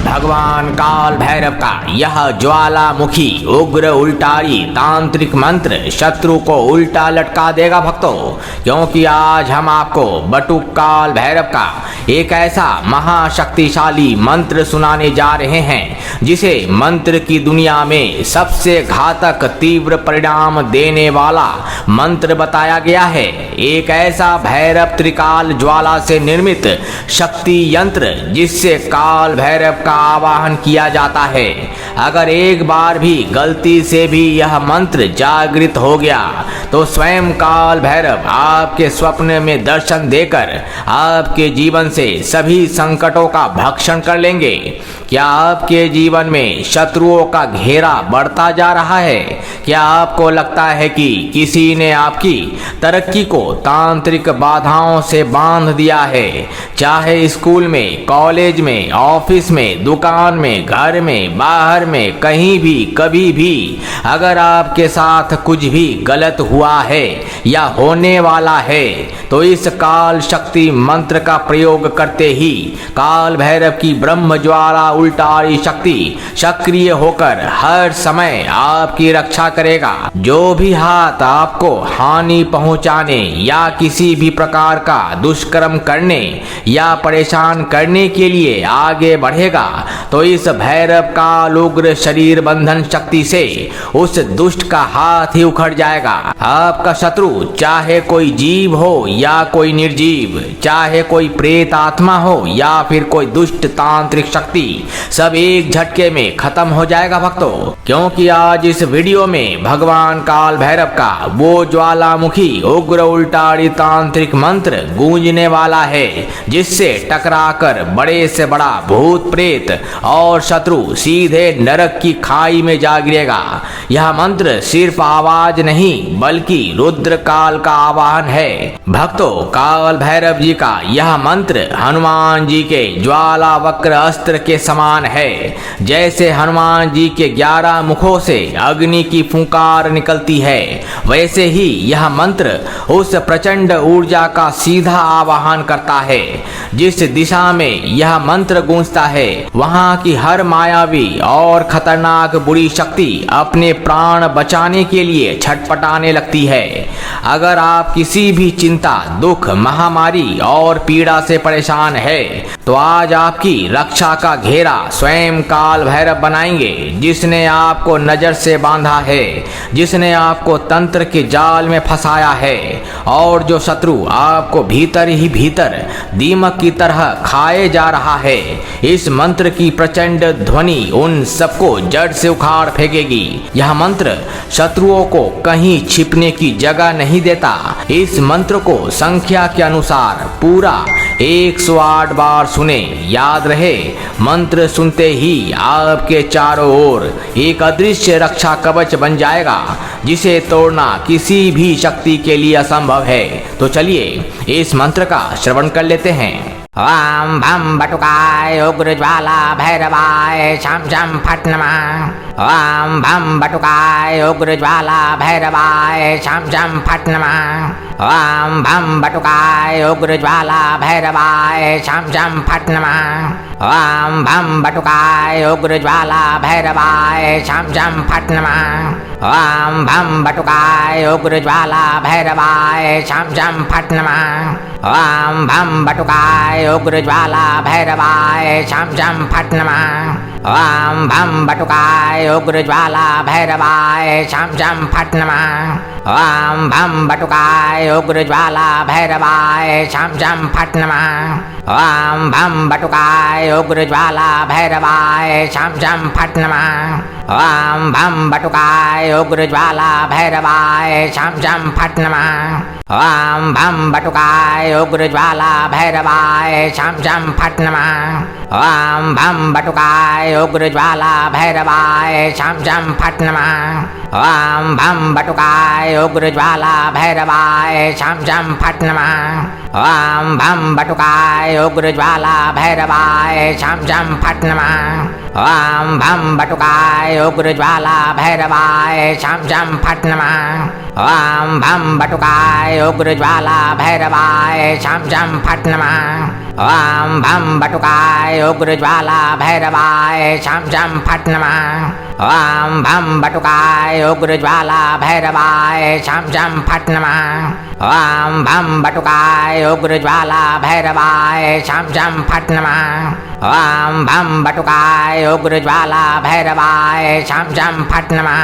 भगवान काल भैरव का यह ज्वालामुखी उग्र उल्टारी तांत्रिक मंत्र शत्रु को उल्टा लटका देगा भक्तों, क्योंकि आज हम आपको बटुक काल भैरव का एक ऐसा महाशक्तिशाली मंत्र सुनाने जा रहे हैं जिसे मंत्र की दुनिया में सबसे घातक तीव्र परिणाम देने वाला मंत्र बताया गया है। एक ऐसा भैरव त्रिकाल ज्वाला से निर्मित शक्ति यंत्र जिससे काल भैरव का आवाहन किया जाता है। अगर एक बार भी गलती से भी यह मंत्र जागृत हो गया तो स्वयं काल भैरव आपके स्वप्न में दर्शन देकर आपके जीवन से सभी संकटों का भक्षण कर लेंगे। क्या आपके जीवन में शत्रुओं का घेरा बढ़ता जा रहा है? क्या आपको लगता है कि किसी ने आपकी तरक्की को तांत्रिक बाधाओं से बांध दिया है? चाहे स्कूल में, कॉलेज में, ऑफिस में, दुकान में, घर में, बाहर में, कहीं भी, कभी भी अगर आपके साथ कुछ भी गलत हुआ है या होने वाला है तो इस काल शक्ति मंत्र का प्रयोग करते ही काल भैरव की ब्रह्म ज्वाला उल्टारी शक्ति सक्रिय होकर हर समय आपकी रक्षा करेगा। जो भी हाथ आपको हानि पहुंचाने या किसी भी प्रकार का दुष्कर्म करने या परेशान करने के लिए आगे बढ़ेगा तो इस भैरव काल उग्र शरीर बंधन शक्ति से उस दुष्ट का हाथ ही उखड़ जाएगा। आपका शत्रु चाहे कोई जीव हो या कोई निर्जीव, चाहे कोई प्रेत आत्मा हो या फिर कोई दुष्ट तांत्रिक शक्ति, सब एक झटके में खत्म हो जाएगा भक्तों, क्योंकि आज इस वीडियो में भगवान काल भैरव का वो ज्वालामुखी उग्र उल्टारी तांत्रिक मंत्र गूंजने वाला है जिससे टकराकर बड़े से बड़ा भूत प्रेत और शत्रु सीधे नरक की खाई में जा गिरेगा। यह मंत्र सिर्फ आवाज नहीं बल्कि रुद्र काल का आवाहन है। भक्तों, काल भैरव जी का यह मंत्र हनुमान जी के ज्वाला वक्र अस्त्र के समान है। जैसे हनुमान जी के 11 मुखों से अग्नि की फुंकार निकलती है, वैसे ही यह मंत्र उस प्रचंड ऊर्जा का सीधा आवाहन करता है। जिस दिशा में यह मंत्र गूंजता है वहां की हर मायावी और खतरनाक बुरी शक्ति अपने प्राण बचाने के लिए छटपटाने लगती है। अगर आप किसी भी चिंता, दुख, महामारी और पीड़ा से परेशान है तो आज आपकी रक्षा का घेरा स्वयं काल भैरव बनाएंगे, जिसने आपको नजर से बांधा है, जिसने आपको तंत्र के जाल में फंसाया है और जो शत्रु आपको भीतर ही भीतर दीमक की तरह खाए जा रहा है। इस मंत्र की प्रचंड ध्वनि उन सबको जड़ से उखाड़ फेंकेगी। यह मंत्र शत्रुओं को कहीं छिपने की जगह नहीं देता। इस मंत्र को संख्या के अनुसार पूरा 108 बार सुने। याद रहे, मंत्र सुनते ही आपके चारों ओर एक अदृश्य रक्षा कवच बन जाएगा जिसे तोड़ना किसी भी शक्ति के लिए असंभव है। तो चलिए इस मंत्र का श्रवण कर लेते हैं। ओम भम बटुकाय उग्र ज्वाला भैरवाय शम शम फट नमः। ओम भम बटुकाय उग्र ज्वाला भैरवाय शम शम फट नमः। ओम भम बटुकाय उग्र ज्वाला भैरवाय शम शम फट नमः। ओम भम बटुकाय उग्र ज्वाला भैरवाय शम शम फट नमः। ओम भम बटुकाय उग्र ज्वाला भैरवाय शम शम फट नमः। ओम भम बटुकाय उग्र ज्वाला भैरवाय शम शम फट नमः। ओम भम बटुकाय उग्र ज्वाला भैरवाय शम शम फट नमः। ओम भम बटुकाय उग्र ज्वाला भैरवाय शम शम फट नमः। ओम भम बटुकाय उग्र ज्वाला भैरवाय शम शम फट नमः। ओम भम बटुकाय उग्र ज्वाला भैरवाय शम शम फट नमः। ओम भम बटुकाय उग्र ज्वाला भैरवाय शम शम फट नमः। ओम भम बटुकाय उग्र ज्वाला भैरवाय शम शम फट नमः। ओम भम बटुकाय उग्र ज्वाला भैरवाय शम शम फट नमः। ओम भम बटुकाय उग्र ज्वाला भैरवाय शम शम फट नमः। ओम भम बटुकाय उग्रज्वाला भैरवाय छम छम फट नमः। ओम भम बटुकाय उग्रज्वाला भैरवाय छम छम फट नमः। ओम भम बटुकाय उग्रज्वाला भैरवाय छम छम फट नमः। ओम भम बटुकाय उग्रज्वाला भैरवाय छम छम फट नमः। ओम भम बटुकाय उग्रज्वाला भैरवाय छम छम फट नमः। ओम भम बटुकाय उग्रज्वाला भैरवाय छम छम फट नमः।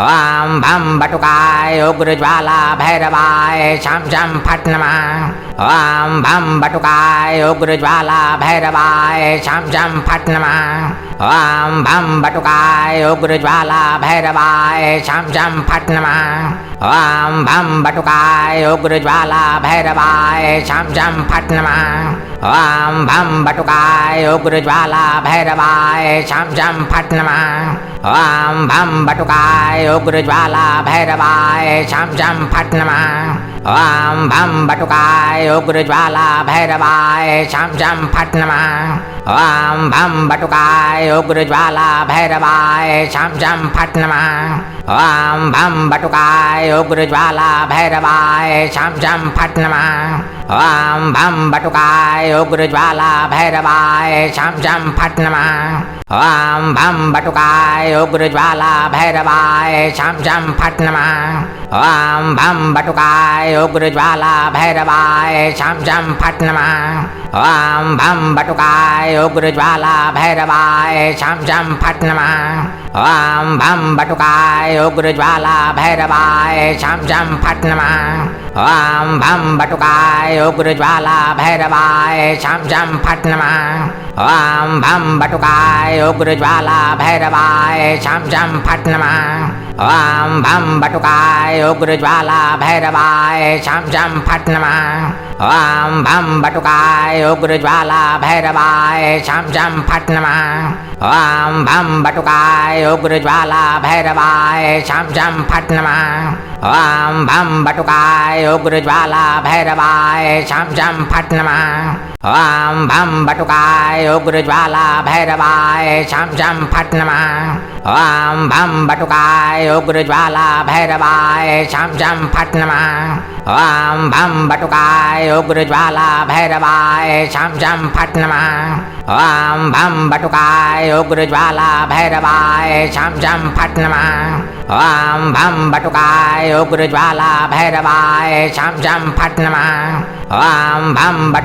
ओम भम बटुकाय उग्रज्वाला भैरवाय छम छम फट नमः। ओम भम बटुकाय उग्रज्वाला भैरवाय छम छम फट नमः। ओम भम बटुकाय उग्रज्वाला भैरवाय छम छम फट नमः। ओम भम बटुकाय उग्रज्वाला भैरवाय छम छम फट नमः। ओम भम बटुकाय उग्रज्वाला भैरवाय छम छम फट नमः। ओम भम बटुकाय उग्रज्वाला भैरवाय छम छम फट नमः। ओम भम बटुकाय उग्रज्वाला भैरवाय छम छम फट नमः। ओम भम बटुकाय उग्रज्वाला भैरवाय छम छम फट नमः। ओम भम बटुकाय उग्रज्वाला भैरवाय छम छम फट नमः। ओम भम बटुकाय उग्रज्वाला भैरवाय छम छम फट नमः। ओम भम बटुकाय उग्रज्वाला भैरवाय छम छम फट नमः। ओम भम बटुकाय उग्रज्वाला भैरवाय छम छम फट नमः। ओम भम बटुकाय उग्रज्वाला भैरवाय छम छम फट नमः। ओम भम बटुकाय उग्रज्वाला भैरवाय छम छम फट नमः। ओम भम बटुकाय उग्रज्वाला भैरवाय छम छम फट नमः। ओम भम बटुकाय उग्रज्वाला भैरवाय छम छम फट नमः। ओम भम बटुकाय उग्रज्वाला भैरवाय छम छम फट नमः। ओम भम बटुकाय उग्रज्वाला भैरवाय छम छम फट नमः। ओम भम बटुकाय उग्रज्वाला भैरवाय छम छम फट नमः। ओम भम बटुकाय उग्रज्वाला भैरवाय छम छम फट नमः। ओम भम बटुकाय उग्रज्वाला भैरवाय छम छम फट नमः। ओम भम बटुकाय उग्रज्वाला भैरवाय छम छम फट नमः। ओम भम बटुकाय उग्रज्वाला भैरवाय छम छम फट नमः। ओम भम बटुकाय उग्रज्वाला भैरवाय छम छम फट नमः। ओम भम बटुकाय उग्रज्वाला भैरवाय छम छम फट नमः। ओम भम बटुकाय उग्रज्वाला भैरवाय छम छम फट नमः। ओम भम बटुकाय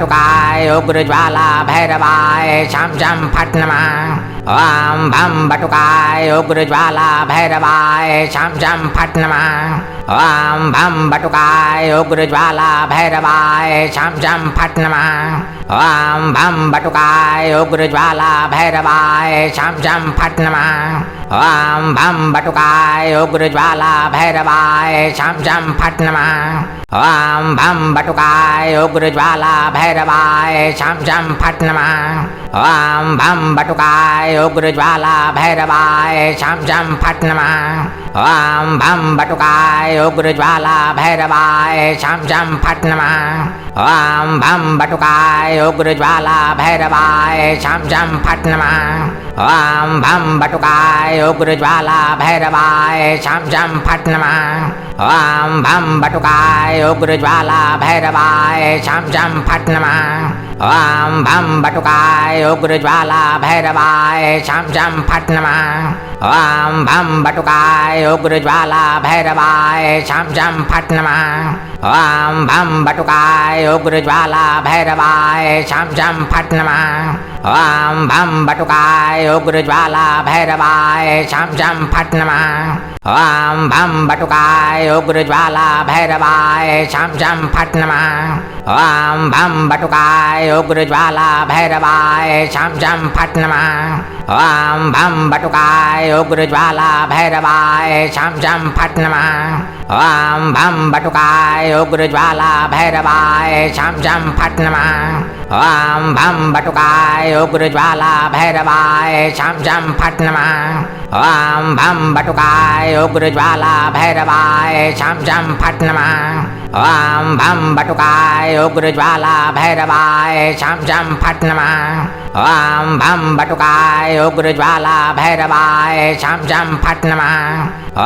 उग्रज्वाला भैरवाय छम छम फट नमः। ओम भम बटुकाय उग्रज्वाला भैरवाय छम छम फट नमः। ओम भम बटुकाय उग्रज्वाला भैरवाय छम छम फट नमः। ओम भम बटुकाय उग्रज्वाला भैरवाय छम छम फट नमः। ओम भम बटुकाय उग्रज्वाला भैरवाय छम छम फट नमः। ओम भम बटुकाय उग्रज्वाला भैरवाय छम छम फट नमः। ओम भम बटुकाय उग्रज्वाला भैरवाय छम छम फट नमः। ओम भम बटुकाय उग्रज्वाला भैरवाय छम छम फट नमः। ओम भम बटुकाय उग्रज्वाला भैरवाय छम छम फट नमः। ओम भम बटुकाय उग्रज्वाला भैरवाय छम छम फट नमः। ओम भम बटुकाय उग्रज्वाला भैरवाय छम छम फट नमः। ओम भम बटुकाय उग्रज्वाला भैरवाय छम छम फट नमः। ओम भम बटुकाय उग्रज्वाला भैरवाय छम छम फट नमः। ओम भम बटुकाय उग्रज्वाला भैरवाय छम छम फट नमः। ओम भम बटुकाय उग्रज्वाला भैरवाय छम छम फट नमः। ओम भम बटुकाय उग्रज्वाला भैरवाय छम छम फट नमः। ओम भम बटुकाय उग्रज्वाला भैरवाय छम छम फट नमः। ओम भम बटुकाय उग्रज्वाला भैरवाय छम छम फट नमः। ओम भम बटुकाय उग्रज्वाला भैरवाय छम छम फट नमः। ओम भम बटुकाय उग्र ज्वाला भैरवाय छम छम फट नमः। ओम भम बटुकाय उग्र ज्वाला भैरवाय छम छम फट नमः। ओम भम बटुकाय उग्र ज्वाला भैरवाय छम छम फट नमः।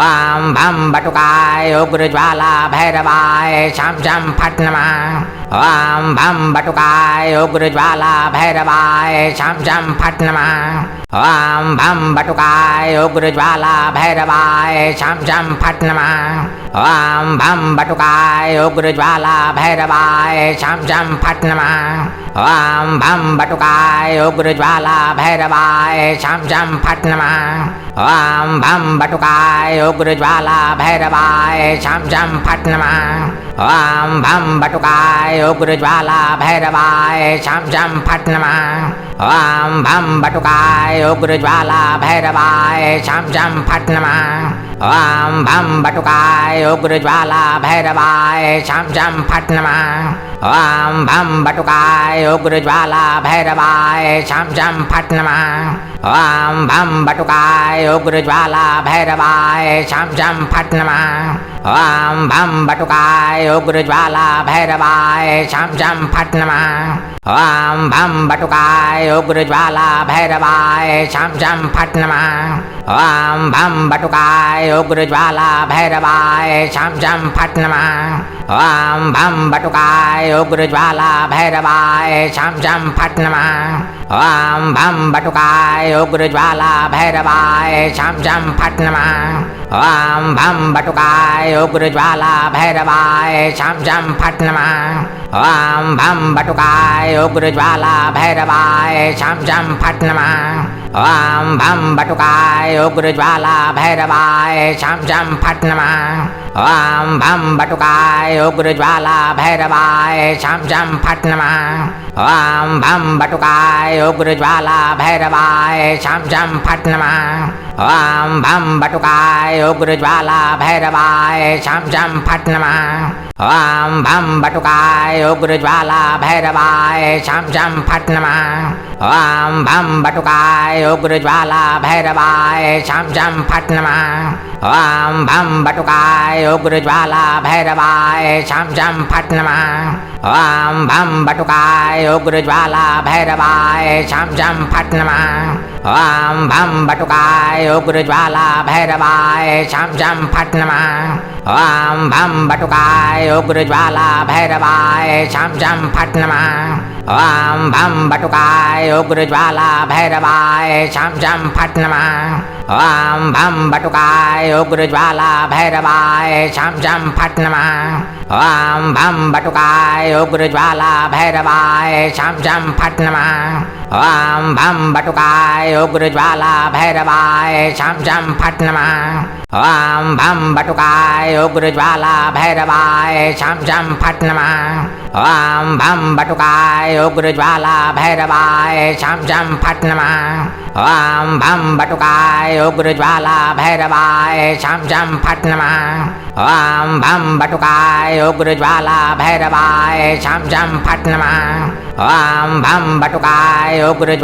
ओम भम बटुकाय उग्र ज्वाला भैरवाय छम छम फट नमः। ओम भम बटुकाय उग्र ज्वाला भैरवाय छम छम फट नमः। ओम भम बटुकाय उग्र ज्वाला भैरवाय छम छम फट नमः। ओम भम बटुकाय उग्र ज्वाला भैरवाय छम छम फट नमः। ओम भम बटुकाय उग्र ज्वाला भैरवाय छम छम फट नमः। ओम भम बटुकाय उग्र ज्वाला भैरवाय छम छम फट नमः। ओम भम बटुकाय उग्र ज्वाला भैरवाय छम छम फट नमः। ओम भम बटुकाय उग्र ज्वाला भैरवाय छम छम फट नमः। ओम भम बटुकाय उग्र ज्वाला भैरवाय छम छम फट नमः। ओम भम बटुकाय उग्र ज्वाला भैरवाय छम छम फट नमः। ओम भम बटुकाय उग्र ज्वाला भैरवाय छम छम फट नमः। ओम भम बटुकाय उग्र ज्वाला भैरवाय छम छम फट नमः। ओम भम बटुकाय उग्र ज्वाला भैरवाय छम छम फट नमः। ओम भम बटुकाय उग्र ज्वाला भैरवाय छम छम फट नमः। ओम भम बटुकाय उग्र ज्वाला भैरवाय छम छम फट नमः। ओम भम बटुकाय उग्र ज्वाला भैरवाय छम छम फट नमः। ओम भम बटुकाय उग्र ज्वाला भैरवाय छम छम फट नमः। ओम भम बटुकाय उग्र ज्वाला भैरवाय छम छम फट नमः। ओम भम बटुकाय उग्र ज्वाला भैरवाय छम छम फट नमः। ओम भम बटुकाय उग्र ज्वाला भैरवाय छम छम फट नमः। ओम भम बटुकाय उग्र ज्वाला भैरवाय छम छम फट नमः। ओम भम बटुकाय उग्र ज्वाला भैरवाय छम छम फट नमः। ओम भम बटुकाय उग्र ज्वाला भैरवाय छम छम फट नमः। ओम भम बटुकाय उग्र ज्वाला भैरवाय छम छम फट नमः। ओम भम बटुकाय उग्र ज्वाला भैरवाय छम छम फट नमः। ओम भम बटुकाय उग्र ज्वाला भैरवाय छम छम फट नमः। ओम भम बटुकाय उग्र ज्वाला भैरवाय छम छम फट नमः। ओम भम बटुकाय उग्र ज्वाला भैरवाय छम छम फट नमः। ओम भम बटुकाय उग्र ज्वाला भैरवाय छम छम फट नमः। ओम भम बटुकाय उग्र ज्वाला भैरवाय छम छम फट नमः। ओम भम बटुकाय उग्र ज्वाला भैरवाय छम छम फट नमः। ओम भम बटुकाय उग्र ज्वाला भैरवाय छम छम फट नमः। ओम भम बटुकाय उग्र ज्वाला भैरवाय छम छम फट नमः। ओम भम बटुकाय उग्र ज्वाला भैरवाय छम छम फट नमः। ओम भम बटुकाय उग्र ज्वाला भैरवाय छम छम फट नमः। ओम भम बटुकाय उग्र ज्वाला भैरवाय छम छम फट नमः। ओम भम बटुकाय उग्र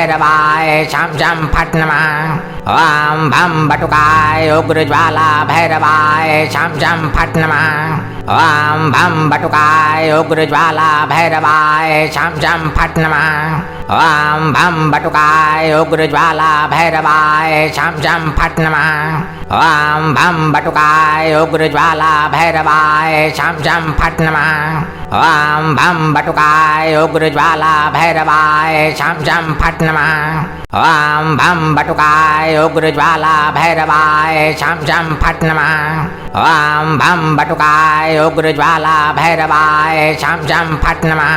ज्वाला भैरवाय छम छम फट नमः। ओम भम बटुकाय उग्र ज्वाला भैरवाय छम छम फट नमः। ओम भम बटुकाय उग्र ज्वाला भैरवाय छम छम फट नमः। ओम भम बटुकाय उग्र ज्वाला भैरवाय छम छम फट नमः। ओम भम बटुकाय उग्र ज्वाला भैरवाय छम छम फट नमः। ओम भम बटुकाय उग्र ज्वाला भैरवाय छम छम फट नमः। ओम भम बटुकाय उग्र ज्वाला भैरवाय छम छम फट नमः। ओम भम बटुकाय उग्र ज्वाला भैरवाय छम छम फट नमः।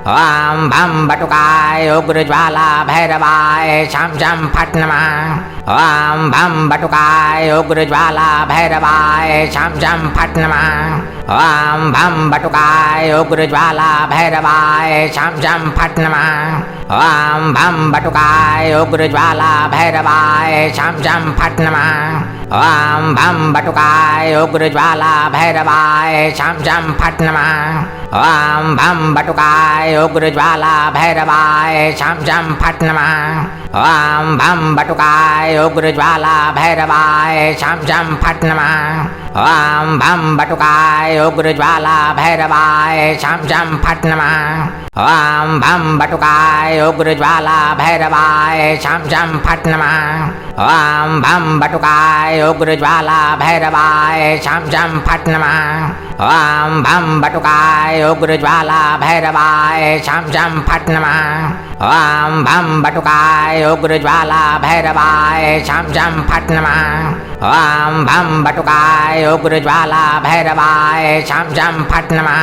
ओम भम बटुकाय उग्र ज्वाला भैरवाय छम छम फट नमः। ओम भम बटुकाय उग्र ज्वाला भैरवाय छम छम फट नमः। ओम भम बटुकाय बटुकाय उग्रज्वाला भैरवाय छम छम फट नमः। ओम भम बटुकाय उग्रज्वाला भैरवाय छम छम फट नमः। ओम भम बटुकाय उग्रज्वाला भैरवाय छम छम फट नमः। ओम भम बटुकाय उग्रज्वाला भैरवाय छम छम फट नमः। ओम भम बटुकाय उग्रज्वाला भैरवाय छम छम फट नमः। ओम भम बटुकाय उग्रज्वाला भैरवाय छम छम फट नमः। ओम भम बटुकाय उग्रज्वाला भैरवाय छम छम फट नमः। ओम भम बटुकाय उग्रज्वाला भैरवाय छम छम फट नमः। ओम भम बटुकाय उग्रज्वाला भैरवाय छम छम फट नमः। ओम भम बटुकाय उग्रज्वाला भैरवाय छम छम फट नमः। ओम भम बटुकाय उग्रज्वाला भैरवाय छम छम फट नमः।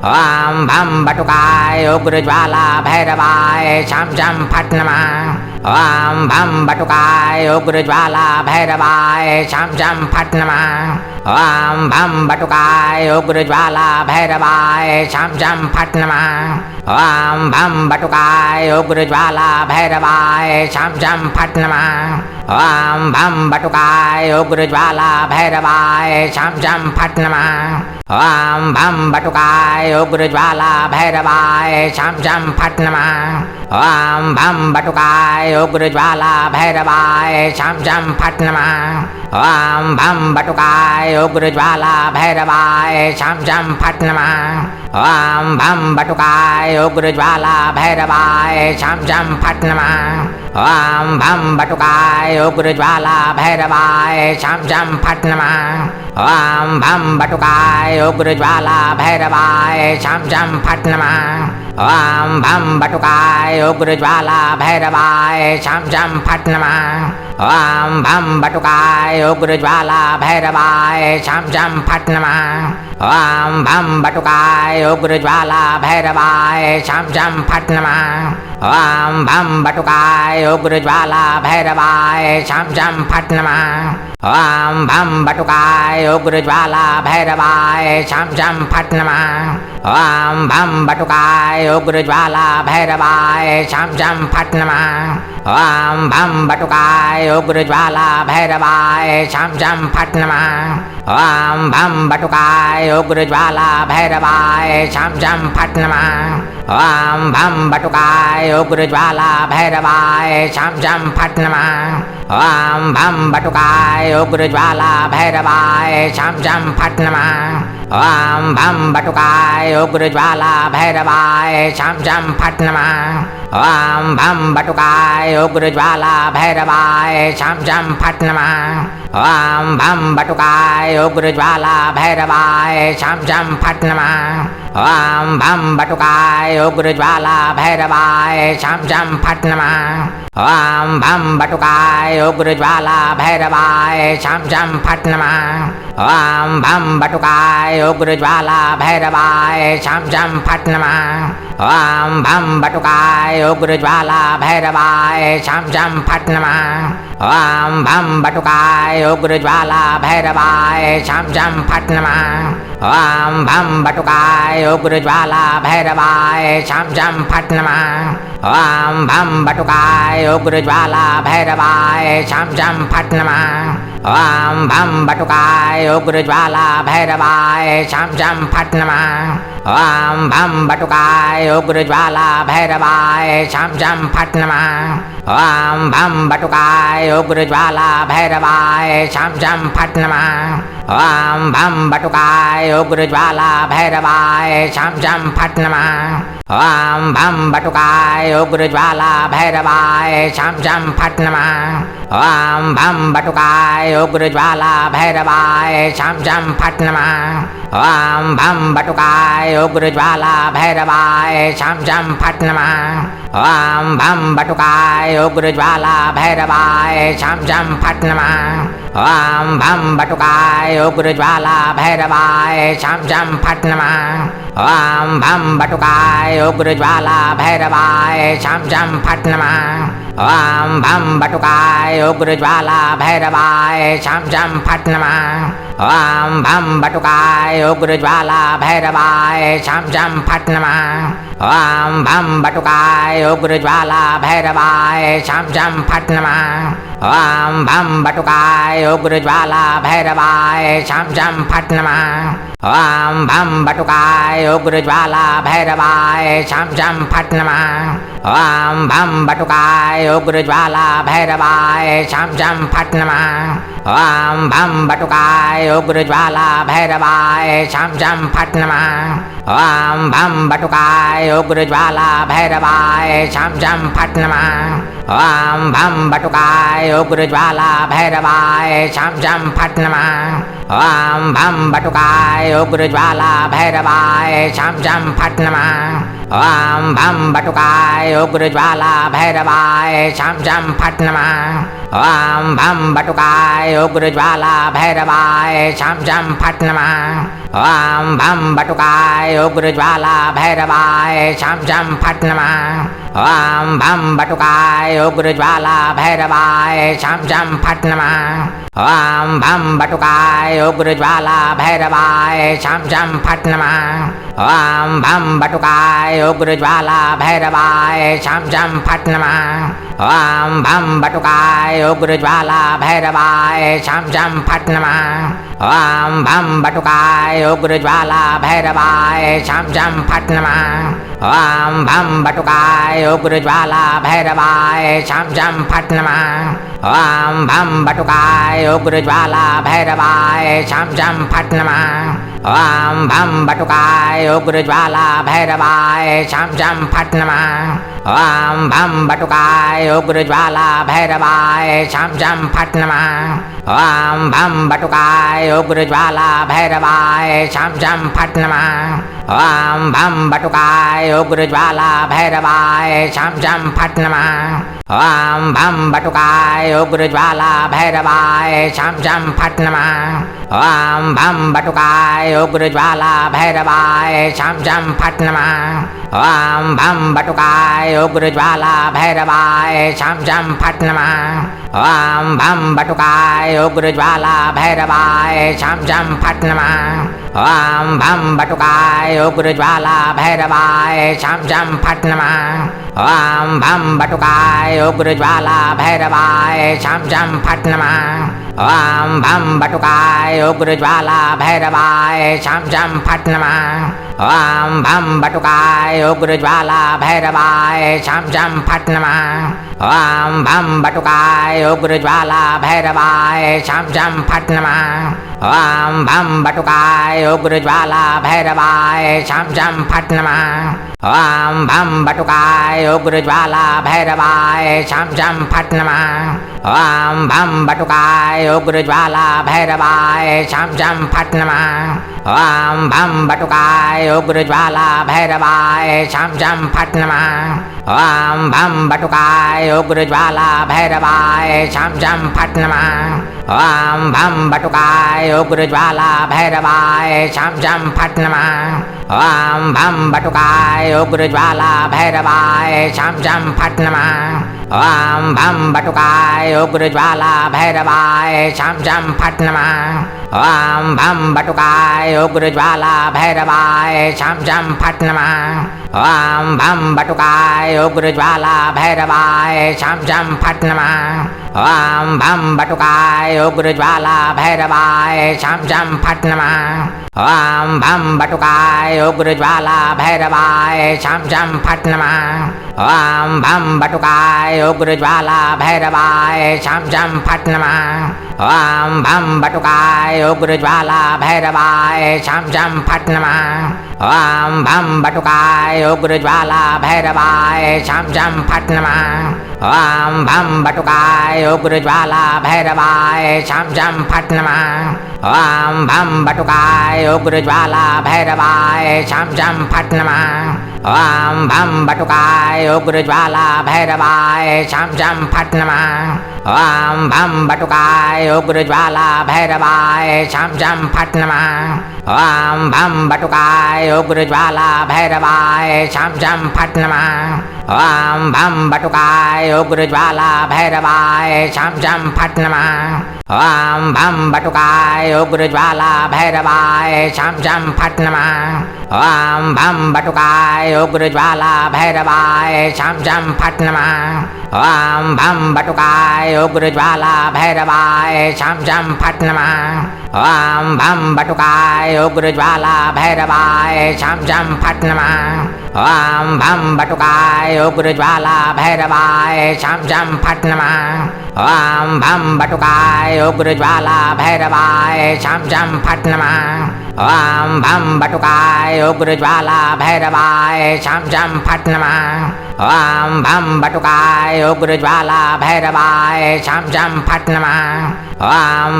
ओम भम बटुकाय उग्रज्वाला भैरवाय छम छम फट नमः। ओम भम बटुकाय उग्रज्वाला भैरवाय छम छम फट नमः। ओम भम बटुकाय उग्रज्वाला भैरवाय छम छम फट नमः। ओम भम बटुकाय उग्रज्वाला भैरवाय छम छम फट नमः। ओम भम बटुकाय उग्रज्वाला भैरवाय छम छम फट नमः। ओम भम बटुकाय उग्रज्वाला भैरवाय छम छम फट नमः। ओम भम बटुकाय उग्रज्वाला भैरवाय छम छम फट नमः। ओम भम बटुकाय उग्रज्वाला भैरवाय छम छम फट नमः। ओम भम बटुकाय उग्रज्वाला भैरवाय छम छम फट नमः। ओम भम बटुकाय उग्रज्वाला भैरवाय छम छम फट नमः। ओम भम बटुकाय उग्रज्वाला भैरवाय छम छम फट नमः। ओम भम बटुकाय उग्रज्वाला भैरवाय छम छम फट नमः। ओम भम बटुकाय उग्रज्वाला भैरवाय छम छम फट नमः। ओम भम बटुकाय उग्रज्वाला भैरवाय छम छम फट नमः। ओम भम बटुकाय उग्रज्वाला भैरवाय छम छम फट नमः। ओम भम बटुकाय उग्रज्वाला भैरवाय छम छम फट नमः। ओम भम बटुकाय उग्रज्वाला भैरवाय छम छम फट नमः। ओम भम बटुकाय उग्रज्वाला भैरवाय छम छम फट नमः। ओम भम बटुकाय उग्रज्वाला भैरवाय छम छम फट नमः। ओम भम बटुकाय उग्रज्वाला भैरवाय छम छम फट नमः। ओम भम बटुकाय उग्रज्वाला भैरवाय छम छम फट नमः। ओम भम बटुकाय उग्रज्वाला भैरवाय छम छम फट नमः। ओम भम बटुकाय उग्रज्वाला भैरवाय छम छम फट नमः। ओम भम बटुकाय उग्रज्वाला भैरवाय छम छम फट नमः। ओम भम बटुकाय उग्रज्वाला भैरवाय छम छम फट नमः। ओम भम बटुकाय उग्रज्वाला भैरवाय छम छम फट नमः। ओम भम बटुकाय उग्रज्वाला भैरवाय छम छम फट नमः। ओम भम बटुकाय उग्रज्वाला भैरवाय छम छम फट नमः। ओम भम बटुकाय उग्रज्वाला भैरवाय छम छम फट नमः। ओम भम बटुकाय उग्रज्वाला भैरवाय छम छम फट नमः। ओम भम बटुकाय उग्रज्वाला भैरवाय छम छम फट नमः। ओम भम बटुकाय उग्रज्वाला भैरवाय छम छम फट नमः। ओम भम बटुकाय उग्रज्वाला भैरवाय छम छम फट नमः। ओम भम बटुकाय उग्रज्वाला भैरवाय छम छम फट नमः। ओम भम बटुकाय उग्रज्वाला भैरवाय छम छम फट नमः। ओम भम बटुकाय उग्रज्वाला भैरवाय छम छम फट नमः। ओम भम बटुकाय उग्रज्वाला भैरवाय छम छम फट नमः। ओम भम बटुकाय उग्रज्वाला भैरवाय छम छम फट नमः। ओम भम बटुकाय उग्रज्वाला भैरवाय छम छम फट नमः। ओम भम बटुकाय उग्रज्वाला भैरवाय छम छम फट नमः। ओम भम बटुकाय उग्रज्वाला भैरवाय छम छम फट नमः। ॐ भं बटुकाय उग्रज्वाला भैरवाय छं छं फट् नमः। ॐ भं बटुकाय उग्रज्वाला भैरवाय छं छं फट् नमः। ॐ भं बटुकाय उग्रज्वाला भैरवाय छं छं फट् नमः। ॐ भं बटुकाय उग्रज्वाला भैरवाय छं छं फट् नमः। ॐ भं बटुकाय उग्रज्वाला भैरवाय छं छं फट् नमः। ॐ भं बटुकाय उग्रज्वाला भैरवाय छं छं फट् नमः। ॐ भं बटुकाय उग्रज्वाला भैरवाय छं छं फट् नमः। ॐ भं बटुकाय उग्रज्वाला भैरवाय छं छं फट् नमः। ॐ भं बटुकाय उग्रज्वाला भैरवाय छं छं फट् नमः। ॐ भं बटुकाय उग्रज्वाला भैरवाय छं छं फट् नमः। ॐ भं बटुकाय उग्रज्वाला भैरवाय छं छं फट् नमः। ॐ भं बटुकाय उग्रज्वाला भैरवाय छं छं फट् नमः। ॐ भं बटुकाय उग्रज्वाला भैरवाय छं छं फट् नमः। ॐ भं बटुकाय उग्रज्वाला भैरवाय छं छं फट् नमः। ॐ भं बटुकाय उग्रज्वाला भैरवाय छं छं फट् नमः। ॐ भं बटुकाय उग्रज्वाला भैरवाय छं छं फट् नमः। ॐ भं बटुकाय उग्रज्वाला भैरवाय छं छं फट् नमः। ॐ भं बटुकाय उग्रज्वाला भैरवाय छं छं फट् नमः। ॐ भं बटुकाय उग्रज्वाला भैरवाय छं छं फट् नमः। ॐ भं बटुकाय उग्रज्वाला भैरवाय छं छं फट् नमः। ॐ भं बटुकाय उग्रज्वाला भैरवाय छं छं फट् नमः। ॐ भं बटुकाय उग्रज्वाला भैरवाय छं छं फट् नमः। ॐ भं बटुकाय उग्रज्वाला भैरवाय छं छं फट् नमः। ॐ भं बटुकाय उग्रज्वाला भैरवाय छं छं फट् नमः। ॐ भं बटुकाय उग्रज्वाला भैरवाय छं छं फट् नमः। ॐ भं बटुकाय उग्रज्वाला भैरवाय छं छं फट् नमः। ॐ भं बटुकाय उग्रज्वाला भैरवाय छं छं फट् नमः। ॐ भं बटुकाय उग्रज्वाला भैरवाय छं छं फट् नमः। ॐ भं बटुकाय उग्रज्वाला भैरवाय छं छं फट् नमः। ॐ भं बटुकाय उग्रज्वाला भैरवाय छं छं फट् नमः। ॐ भं बटुकाय उग्रज्वाला भैरवाय छं छं फट् नमः। ॐ भं बटुकाय उग्रज्वाला भैरवाय छं छं फट् नमः। ॐ भं बटुकाय उग्रज्वाला भैरवाय छं छं फट् नमः। ॐ भं बटुकाय उग्रज्वाला भैरवाय छं छं फट् नमः। ॐ भं बटुकाय उग्रज्वाला भैरवाय छं छं फट् नमः। ॐ भं बटुकाय उग्रज्वाला भैरवाय छं छं फट् नमः। ॐ भं बटुकाय उग्रज्वाला भैरवाय छं छं फट् नमः। ॐ भं बटुकाय उग्रज्वाला भैरवाय छं छं फट् नमः। ॐ भं बटुकाय उग्रज्वाला भैरवाय छं छं फट् नमः। ॐ भं बटुकाय उग्रज्वाला भैरवाय छं छं फट् नमः। ॐ भं बटुकाय उग्रज्वाला भैरवाय छं छं फट् नमः। ॐ भं बटुकाय उग्रज्वाला भैरवाय छं छं फट् नमः। ॐ भं बटुकाय उग्रज्वाला भैरवाय छं छं फट् नमः। ॐ भं बटुकाय उग्रज्वाला भैरवाय छं छं फट् नमः। ॐ भं बटुकाय उग्रज्वाला भैरवाय छं छं फट् नमः। ॐ भं बटुकाय उग्रज्वाला भैरवाय छं छं फट् नमः। ॐ भं बटुकाय उग्रज्वाला भैरवाय छं छं फट् नमः। ॐ भं बटुकाय उग्रज्वाला भैरवाय छं छं फट् नमः। ॐ भं बटुकाय उग्रज्वाला भैरवाय छं छं फट् नमः। ॐ भं बटुकाय उग्रज्वाला भैरवाय छं छं फट् नमः। ॐ भं बटुकाय उग्रज्वाला भैरवाय छं छं फट् नमः। ॐ भं बटुकाय उग्रज्वाला भैरवाय छं छं फट् नमः। ॐ भं बटुकाय उग्रज्वाला भैरवाय छं छं फट् नमः। ॐ भं बटुकाय उग्रज्वाला भैरवाय छं छं फट् नमः। ॐ भं बटुकाय उग्रज्वाला भैरवाय छं छं फट् नमः। ॐ भं बटुकाय उग्रज्वाला भैरवाय छं छं फट् नमः। ॐ भं बटुकाय उग्रज्वाला भैरवाय छं छं फट् नमः। ॐ भं बटुकाय उग्रज्वाला भैरवाय छं छं फट् नमः। ॐ भं बटुकाय उग्रज्वाला भैरवाय छं छं फट् नमः। ॐ भं बटुकाय उग्रज्वाला भैरवाय छं छं फट् नमः। ॐ भं बटुकाय उग्रज्वाला भैरवाय छं छं फट् नमः। ॐ भं बटुकाय उग्रज्वाला भैरवाय छं छं फट् नमः। ॐ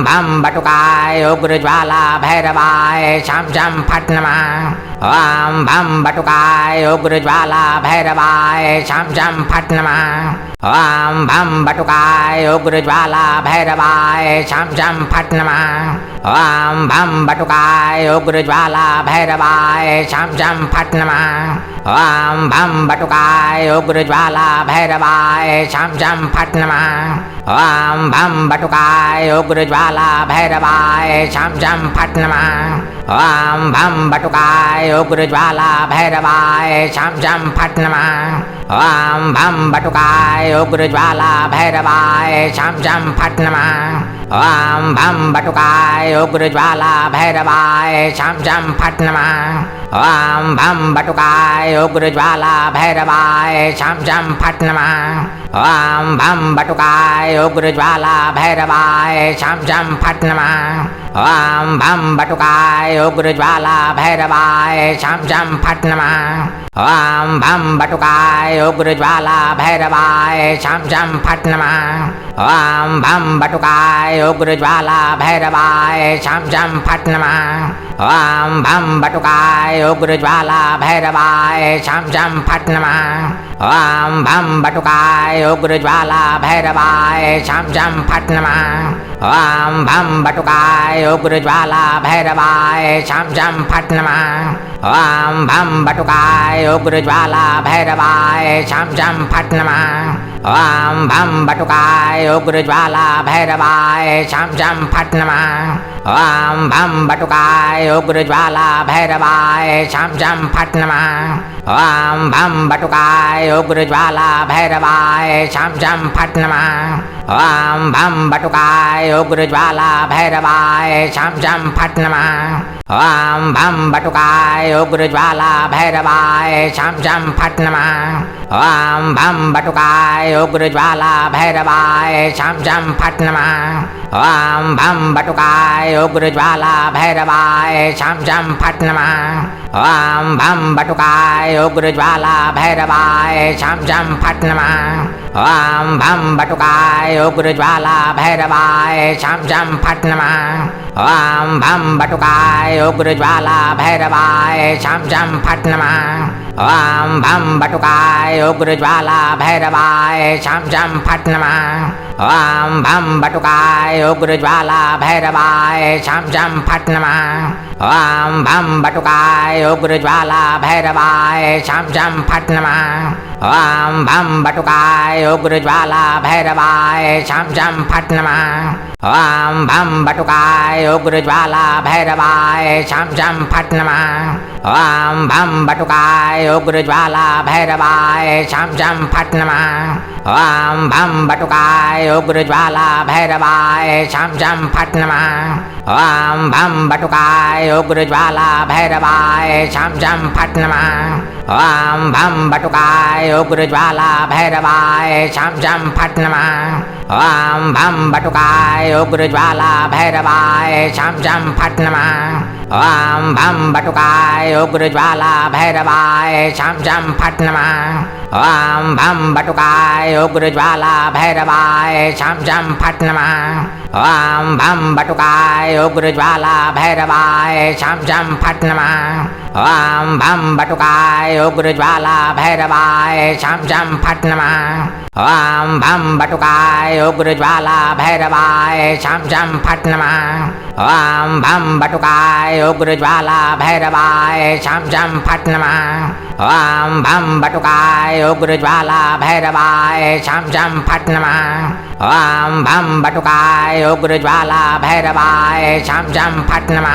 भं बटुकाय उग्रज्वाला भैरवाय छं छं फट् नमः। ॐ भं बटुकाय उग्रज्वाला भैरवाय छं छं फट् नमः। ॐ भं बटुकाय उग्रज्वाला भैरवाय छं छं फट् नमः। ॐ भं बटुकाय उग्रज्वाला भैरवाय छं छं फट् नमः। ॐ भं बटुकाय उग्रज्वाला भैरवाय छं छं फट् नमः। ॐ भं बटुकाय उग्रज्वाला भैरवाय छं छं फट् नमः। ॐ भं बटुकाय उग्रज्वाला भैरवाय छं छं फट् नमः। ॐ भं बटुकाय उग्रज्वाला भैरवाय छं छं फट् नमः। ॐ भं बटुकाय उग्रज्वाला भैरवाय छं छं फट् नमः। ॐ भं बटुकाय उग्रज्वाला भैरवाय छं छं फट् नमः। ॐ भं बटुकाय उग्रज्वाला भैरवाय छं छं फट् नमः। ॐ भं बटुकाय उग्रज्वाला भैरवाय छं छं फट् नमः। ॐ भं बटुकाय उग्रज्वाला भैरवाय छं छं फट् नमः। ॐ भं बटुकाय उग्रज्वाला भैरवाय छं छं फट् नमः। ॐ भं बटुकाय उग्रज्वाला भैरवाय छं छं फट् नमः। ॐ भं बटुकाय उग्रज्वाला भैरवाय छं छं फट् नमः। ॐ भं बटुकाय उग्रज्वाला भैरवाय छं छं फट् नमः। ॐ भं बटुकाय उग्रज्वाला भैरवाय छं छं फट् नमः। ॐ भं बटुकाय उग्रज्वाला भैरवाय छं छं फट् नमः। ॐ भं बटुकाय उग्रज्वाला भैरवाय छं छं फट् नमः। ॐ भं बटुकाय उग्रज्वाला भैरवाय छं छं फट् नमः। ॐ भं बटुकाय उग्रज्वाला भैरवाय छं छं फट् नमः। ॐ भं बटुकाय उग्रज्वाला भैरवाय छं छं फट् नमः। ॐ भं बटुकाय उग्रज्वाला भैरवाय छं छं फट् नमः। ॐ भं बटुकाय उग्रज्वाला भैरवाय छं छं फट् नमः। ॐ भं बटुकाय उग्रज्वाला भैरवाय छं छं फट् नमः। ॐ भं बटुकाय उग्रज्वाला भैरवाय छं छं फट् नमः। ॐ भं बटुकाय उग्रज्वाला भैरवाय छं छं फट् नमः। ॐ भं बटुकाय उग्रज्वाला भैरवाय छं छं फट् नमः। ॐ भं बटुकाय उग्रज्वाला भैरवाय छं छं फट् नमः। ॐ भं बटुकाय उग्रज्वाला भैरवाय छं छं फट् नमः। ॐ भं बटुकाय उग्रज्वाला भैरवाय छं छं फट् नमः। ॐ भं बटुकाय उग्रज्वाला भैरवाय छं छं फट् नमः। ॐ भं बटुकाय उग्रज्वाला भैरवाय छं छं फट् नमः। ॐ भं बटुकाय उग्रज्वाला भैरवाय छं छं फट् नमः। ॐ भं बटुकाय उग्रज्वाला भैरवाय छं छं फट् नमः। ॐ भं बटुकाय उग्रज्वाला भैरवाय छं छं फट् नमः। ॐ भं बटुकाय उग्रज्वाला भैरवाय छं छं फट् नमः। ॐ भं बटुकाय उग्रज्वाला भैरवाय छं छं फट् नमः। ॐ भं बटुकाय उग्रज्वाला भैरवाय छं छं फट् नमः। ॐ भं बटुकाय उग्रज्वाला भैरवाय छं छं फट् नमः। ॐ भं बटुकाय उग्रज्वाला भैरवाय छं छं फट् नमः। ॐ भं बटुकाय उग्रज्वाला भैरवाय छं छं फट् नमः। ॐ भं बटुकाय उग्रज्वाला भैरवाय छं छं फट् नमः। ॐ भं बटुकाय उग्रज्वाला भैरवाय छं छं फट् नमः। ॐ भं बटुकाय उग्रज्वाला भैरवाय छं छं फट् नमः।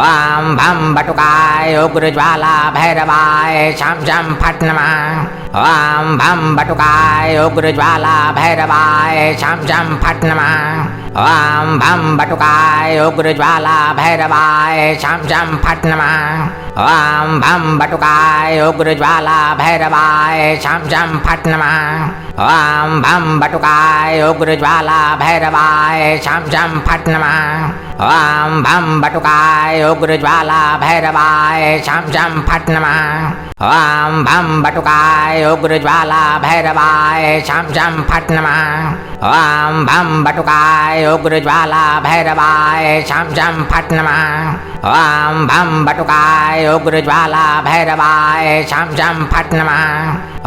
ॐ भं बटुकाय उग्रज्वाला भैरवाय छं छं फट् नमः। ॐ भं बटुकाय उग्रज्वाला भैरवाय छं छं फट् नमः। ॐ भं बटुकाय उग्रज्वाला भैरवाय छं छं फट् नमः। ॐ भं बटुकाय उग्रज्वाला भैरवाय छं छं फट् नमः। ॐ भं बटुकाय उग्रज्वाला भैरवाय छं छं फट् नमः। ॐ भं बटुकाय उग्रज्वाला भैरवाय छं छं फट् नमः। ॐ भं बटुकाय उग्रज्वाला भैरवाय छं छं फट् नमः। ॐ भं बटुकाय उग्रज्वाला भैरवाय छं छं फट् नमः। ॐ भं बटुकाय उग्रज्वाला भैरवाय छं छं फट् नमः।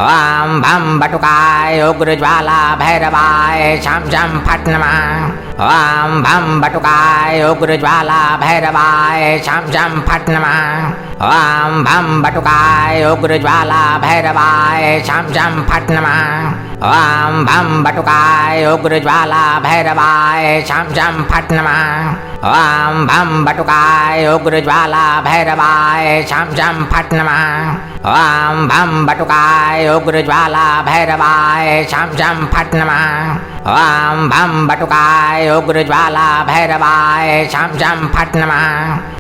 ॐ भं बटुकाय उग्रज्वाला भैरवाय छं छं फट् नमः। ॐ भं बटुकाय उग्रज्वाला भैरवाय छं छं फट् नमः। ॐ भं बटुकाय उग्रज्वाला भैरवाय छं छं फट् नमः। ॐ भं बटुकाय उग्रज्वाला भैरवाय छं छं फट् नमः। ॐ भं बटुकाय उग्रज्वाला भैरवाय छं छं फट् नमः। ॐ भं बटुकाय उग्रज्वाला भैरवाय छं छं फट् नमः। ॐ भं बटुकाय उग्रज्वाला भैरवाय छं छं फट् नमः।